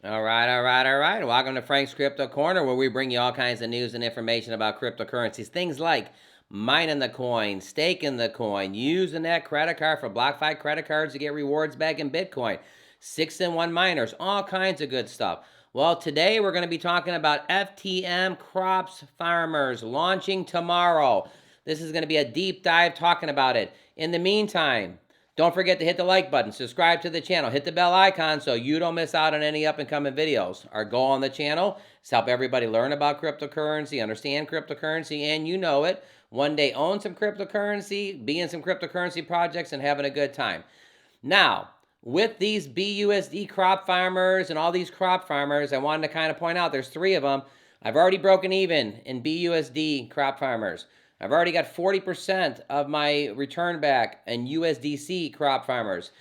All right, all right, all right. Welcome to Frank's Crypto Corner, where we bring you all kinds of news and information about cryptocurrencies. Things like mining the coin, staking the coin, using that credit card for BlockFi credit cards to get rewards back in Bitcoin, 6-in-1 miners, all kinds of good stuff. Well, today we're going to be talking about FTM Crops Farmers launching tomorrow. This is going to be a deep dive talking about it. In the meantime, don't forget to hit the like button, subscribe to the channel, hit the bell icon so you don't miss out on any up and coming videos. Our goal on the channel is to help everybody learn about cryptocurrency, understand cryptocurrency, and you know it, one day own some cryptocurrency, be in some cryptocurrency projects, and having a good time. Now, with these BUSD crop farmers and all these crop farmers, I wanted to kind of point out there's 3 of them. I've already broken even in BUSD crop farmers. I've already got 40% of my return back in USDC crop farmers.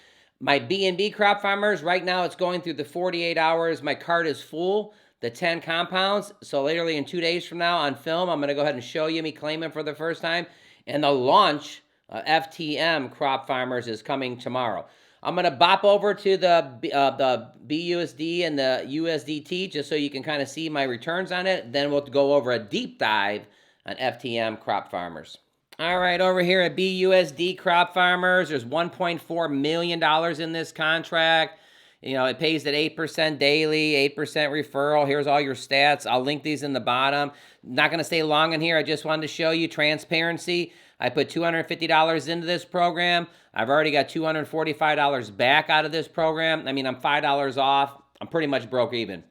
My BNB crop farmers, right now it's going through the 48 hours. My cart is full, the 10 compounds. So literally in 2 days from now on film, I'm going to go ahead and show you me claiming for the first time. And the launch, FTM crop farmers, is coming tomorrow. I'm going to bop over to the BUSD and the USDT just so you can kind of see my returns on it. Then we'll go over a deep dive on FTM crop farmers. All right, over here at BUSD crop farmers, there's $1.4 million in this contract. You know, it pays at 8% daily, 8% referral. Here's all your stats. I'll link these in the bottom. Not going to stay long in here. I just wanted to show you transparency. I put $250 into this program. I've already got $245 back out of this program. I mean, I'm $5 off. I'm pretty much broke even.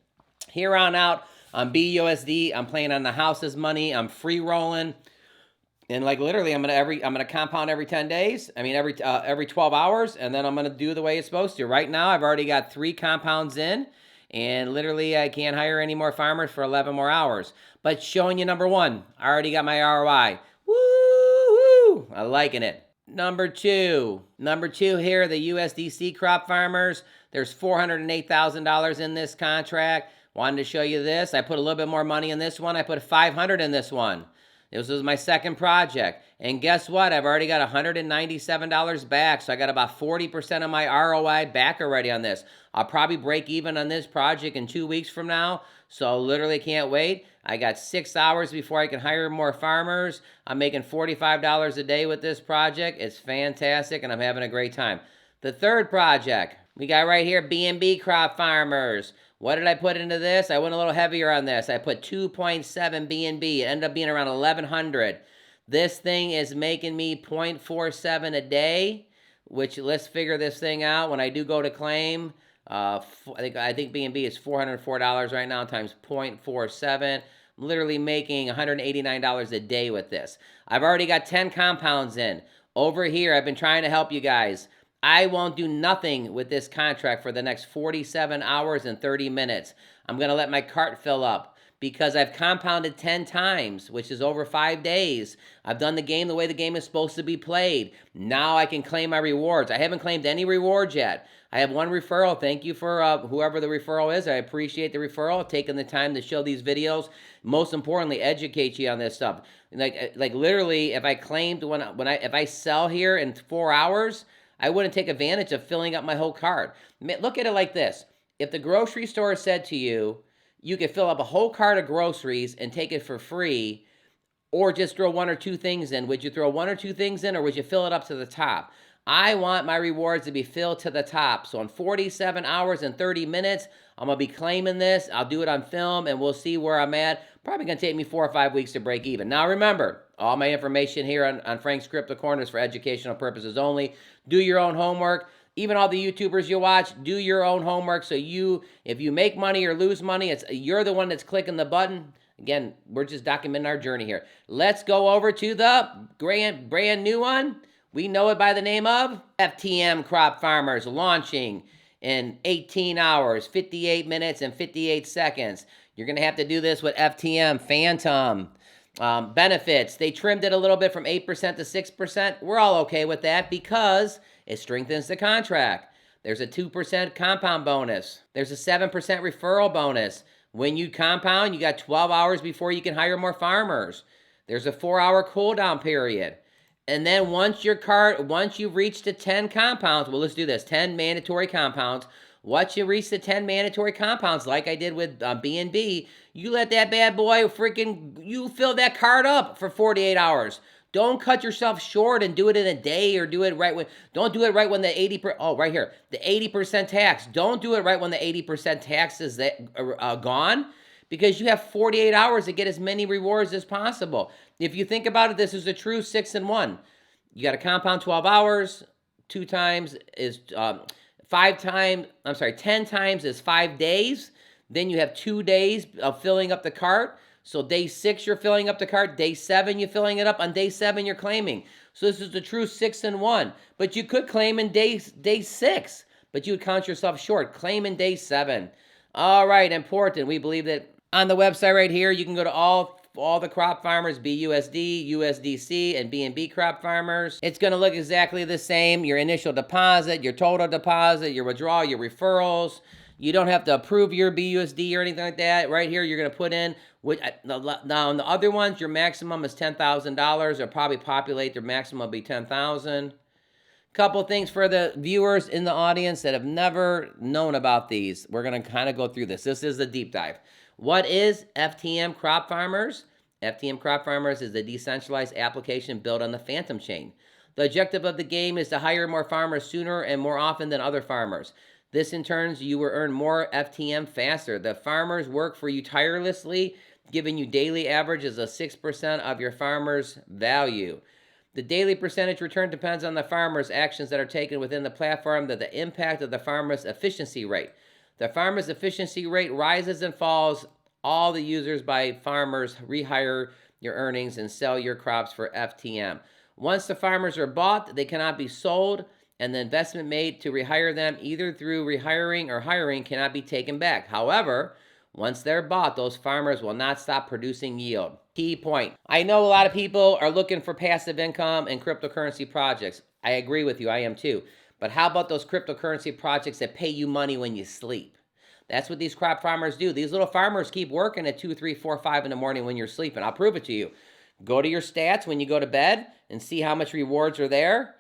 Here on out, on BUSD, I'm playing on the house's money. I'm free rolling, and like literally, I'm gonna compound every 10 days. I mean, every 12 hours, and then I'm gonna do the way it's supposed to. Right now, I've already got 3 compounds in, and literally, I can't hire any more farmers for 11 more hours. But showing you number 1, I already got my ROI. Woo! I'm liking it. Number two here, the USDC crop farmers. There's $408,000 in this contract. Wanted to show you this. I put a little bit more money in this one. I put $500 in this one. This was my second project. And guess what? I've already got $197 back. So I got about 40% of my ROI back already on this. I'll probably break even on this project in 2 weeks from now. So literally can't wait. I got 6 hours before I can hire more farmers. I'm making $45 a day with this project. It's fantastic and I'm having a great time. The third project we got right here, BNB Crop Farmers. What did I put into this? I went a little heavier on this. I put 2.7 BNB. It ended up being around 1,100. This thing is making me 0.47 a day, which let's figure this thing out. When I do go to claim, I think BNB is $404 right now times 0.47. I'm literally making $189 a day with this. I've already got 10 compounds in. Over here, I've been trying to help you guys. I won't do nothing with this contract for the next 47 hours and 30 minutes. I'm going to let my cart fill up because I've compounded 10 times, which is over 5 days. I've done the game the way the game is supposed to be played. Now I can claim my rewards. I haven't claimed any rewards yet. I have 1 referral. Thank you for whoever the referral is. I appreciate the referral, taking the time to show these videos. Most importantly, educate you on this stuff. Like literally, if I claimed if I sell here in 4 hours, I wouldn't take advantage of filling up my whole cart. Look at it like this. If the grocery store said to you, you could fill up a whole cart of groceries and take it for free, or just throw 1 or 2 things in, would you throw 1 or 2 things in, or would you fill it up to the top? I want my rewards to be filled to the top. So in 47 hours and 30 minutes, I'm going to be claiming this. I'll do it on film, and we'll see where I'm at. Probably going to take me 4 or 5 weeks to break even. Now remember, all my information here on Frank's Crypto Corner is for educational purposes only. Do your own homework. Even all the YouTubers you watch, do your own homework. So if you make money or lose money, you're the one that's clicking the button. Again, we're just documenting our journey here. Let's go over to the brand new one. We know it by the name of FTM Crop Farmers, launching in 18 hours, 58 minutes, and 58 seconds. You're going to have to do this with FTM Fantom. Benefits, they trimmed it a little bit from 8% to 6%. We're all okay with that because it strengthens the contract. There's a 2% compound bonus. There's a 7% referral bonus. When you compound, you got 12 hours before you can hire more farmers. There's a 4-hour cooldown period. And then once you've reached the 10 compounds, well, let's do this, 10 mandatory compounds. Once you reach the 10 mandatory compounds, like I did with BNB, you let that bad boy you fill that card up for 48 hours. Don't cut yourself short and do it in a day, or do it right when, don't do it right when the 80%, oh, right here, the 80% tax. Don't do it right when the 80% tax is gone, because you have 48 hours to get as many rewards as possible. If you think about it, this is a true 6-in-1. You got to compound 12 hours, 2 times is 10 times is 5 days. Then you have 2 days of filling up the cart. So day 6, you're filling up the cart. Day 7, you're filling it up. On day 7, you're claiming. So this is the true 6-in-1. But you could claim in day 6, but you would count yourself short. Claim in day 7. All right, important. We believe that on the website right here, you can go to all the crop farmers, BUSD, USDC, and BNB crop farmers. It's going to look exactly the same. Your initial deposit, your total deposit, your withdrawal, your referrals. You don't have to approve your BUSD or anything like that. Right here, you're going to put in, now on the other ones, your maximum is $10,000. They'll probably populate, their maximum will be $10,000. Couple things for the viewers in the audience that have never known about these. We're going to kind of go through this. This is the deep dive. What is FTM Crop Farmers? FTM Crop Farmers is a decentralized application built on the Fantom chain. The objective of the game is to hire more farmers sooner and more often than other farmers. This in turn, you will earn more FTM faster. The farmers work for you tirelessly, giving you daily averages of 6% of your farmer's value. The daily percentage return depends on the farmer's actions that are taken within the platform, that the impact of the farmer's efficiency rate. The farmer's efficiency rate rises and falls. All the users by farmers rehire your earnings and sell your crops for FTM. Once the farmers are bought, they cannot be sold, and the investment made to rehire them, either through rehiring or hiring, cannot be taken back. However, once they're bought, those farmers will not stop producing yield. Key point. I know a lot of people are looking for passive income and cryptocurrency projects. I agree with you. I am too. But how about those cryptocurrency projects that pay you money when you sleep? That's what these crop farmers do. These little farmers keep working at 2, 3, 4, 5 in the morning when you're sleeping. I'll prove it to you. Go to your stats when you go to bed and see how much rewards are there.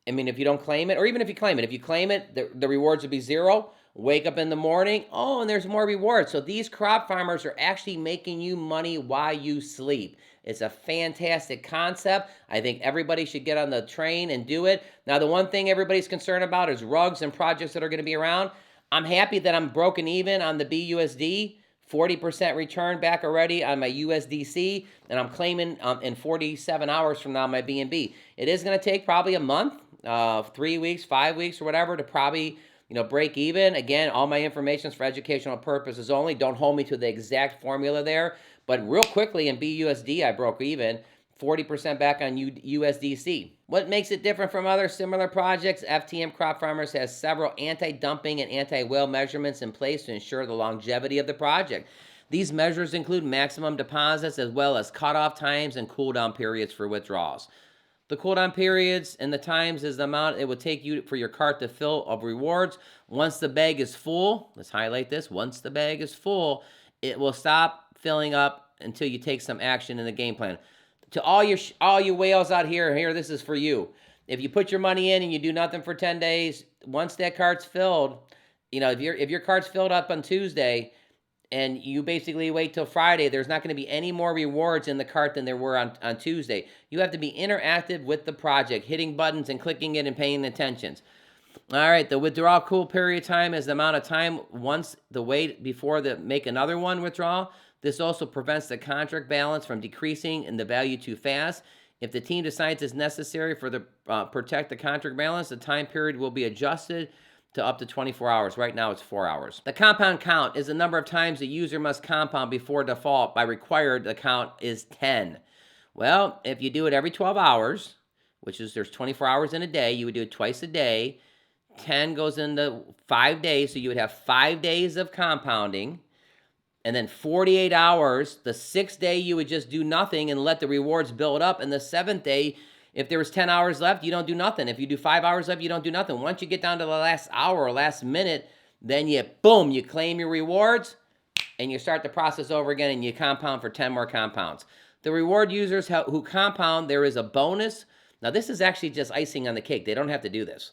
I mean, if you don't claim it, or even if you claim it, the rewards will be 0. Wake up in the morning, oh, and there's more rewards. So these crop farmers are actually making you money while you sleep. It's a fantastic concept. I think everybody should get on the train and do it. Now, the one thing everybody's concerned about is rugs and projects that are going to be around. I'm happy that I'm broken even on the BUSD, 40% return back already on my USDC, and I'm claiming in 47 hours from now my BNB. It is going to take probably a month, 3 weeks, 5 weeks, or whatever to probably break even. Again, all my information is for educational purposes only. Don't hold me to the exact formula there. But real quickly in BUSD, I broke even, 40% back on USDC. What makes it different from other similar projects? FTM Crop Farmers has several anti-dumping and anti-whale measurements in place to ensure the longevity of the project. These measures include maximum deposits as well as cutoff times and cooldown periods for withdrawals. The cooldown periods and the times is the amount it would take you for your cart to fill of rewards. Once the bag is full, let's highlight this, once the bag is full, it will stop filling up until you take some action in the game plan. To all you whales out here, this is for you. If you put your money in and you do nothing for 10 days, once that cart's filled, if your cart's filled up on Tuesday, and you basically wait till Friday, there's not going to be any more rewards in the cart than there were on Tuesday. You have to be interactive with the project, hitting buttons and clicking it and paying attention. All right, the withdrawal cool period time is the amount of time once the wait before make another one withdrawal. This also prevents the contract balance from decreasing in the value too fast. If the team decides it's necessary for protect the contract balance, the time period will be adjusted to up to 24 hours. Right now, it's 4 hours. The compound count is the number of times the user must compound before default. By required, the count is 10. Well, if you do it every 12 hours, which is there's 24 hours in a day, you would do it twice a day. 10 goes into 5 days, so you would have 5 days of compounding. And then 48 hours, the 6th day, you would just do nothing and let the rewards build up. And the 7th day, if there was 10 hours left, you don't do nothing. If you do 5 hours left, you don't do nothing. Once you get down to the last hour or last minute, then you claim your rewards, and you start the process over again, and you compound for 10 more compounds. The reward users who compound, there is a bonus. Now, this is actually just icing on the cake. They don't have to do this.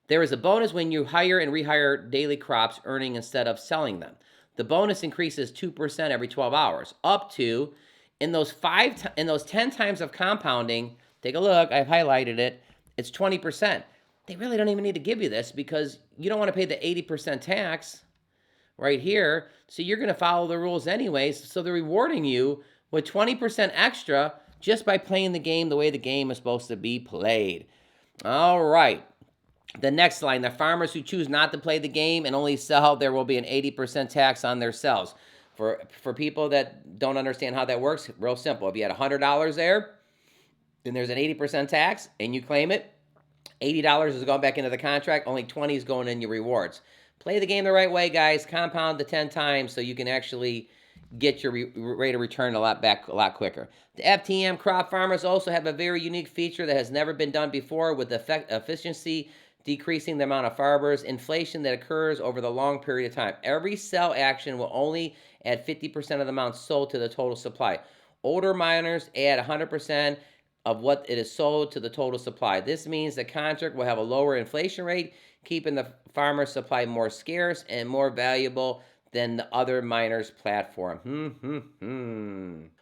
There is a bonus when you hire and rehire daily crops, earning instead of selling them. The bonus increases 2% every 12 hours, up to, in those 10 times of compounding, take a look, I've highlighted it, it's 20%. They really don't even need to give you this because you don't want to pay the 80% tax right here. So you're going to follow the rules anyways. So they're rewarding you with 20% extra just by playing the game the way the game is supposed to be played. All right. The next line, the farmers who choose not to play the game and only sell, there will be an 80% tax on their sales. For people that don't understand how that works, real simple. If you had $100 there, and there's an 80% tax, and you claim it, $80 is going back into the contract, only 20 is going in your rewards. Play the game the right way, guys. Compound the 10 times so you can actually get your rate of return a lot quicker. The FTM crop farmers also have a very unique feature that has never been done before, with efficiency decreasing the amount of farmers, inflation that occurs over the long period of time. Every sell action will only add 50% of the amount sold to the total supply. Older miners add 100% of what it is sold to the total supply. This means the contract will have a lower inflation rate, keeping the farmer's supply more scarce and more valuable than the other miners' platform.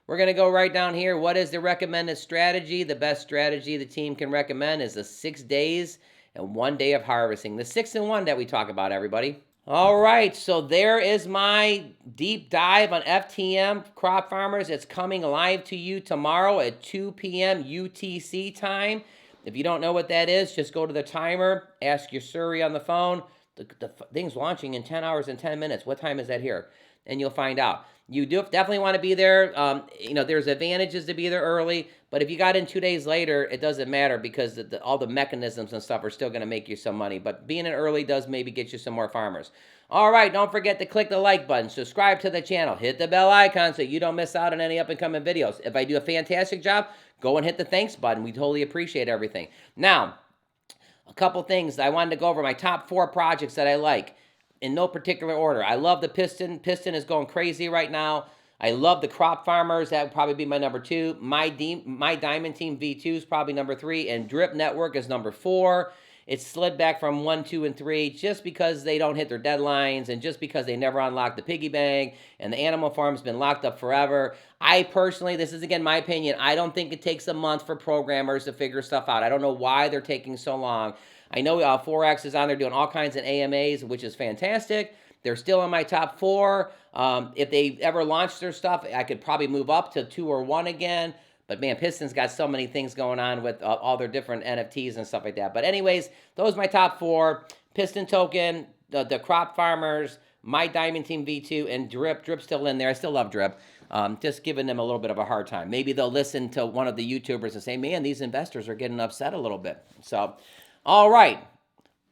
We're going to go right down here. What is the recommended strategy? The best strategy the team can recommend is the 6 days and 1 day of harvesting. The 6-in-1 that we talk about, everybody. All right, so there is my deep dive on FTM Crop Farmers. It's coming live to you tomorrow at 2 p.m. UTC time. If you don't know what that is, just go to the timer, ask your Siri on the phone. The thing's launching in 10 hours and 10 minutes. What time is that here? And you'll find out. You definitely want to be there. There's advantages to be there early, but if you got in 2 days later, it doesn't matter because all the mechanisms and stuff are still going to make you some money. But being in early does maybe get you some more farmers. All right, don't forget to click the like button, subscribe to the channel, hit the bell icon so you don't miss out on any up-and-coming videos. If I do a fantastic job, go and hit the thanks button. We totally appreciate everything. Now, a couple things. I wanted to go over my top 4 projects that I like in no particular order. I love the Piston. Piston is going crazy right now. I love the Crop Farmers. That would probably be my number 2. My Diamond Team V2 is probably number 3. And Drip Network is number 4. It's slid back from 1, 2, and 3 just because they don't hit their deadlines and just because they never unlock the piggy bank and the animal farm's been locked up forever. I personally, this is again my opinion, I don't think it takes a month for programmers to figure stuff out. I don't know why they're taking so long. I know Forex is on there doing all kinds of AMAs, which is fantastic. They're still in my top 4. If they ever launch their stuff, I could probably move up to 2 or 1 again. But man, Piston's got so many things going on with all their different NFTs and stuff like that. But anyways, those are my top 4. Piston Token, the Crop Farmers, my Diamond Team V2, and Drip. Drip's still in there. I still love Drip. Just giving them a little bit of a hard time. Maybe they'll listen to one of the YouTubers and say, man, these investors are getting upset a little bit. So, all right.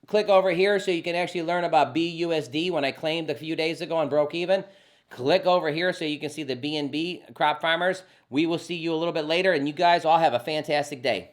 Click over here so you can actually learn about BUSD when I claimed a few days ago and broke even. Click over here so you can see the BNB Crop Farmers. We will see you a little bit later, and you guys all have a fantastic day.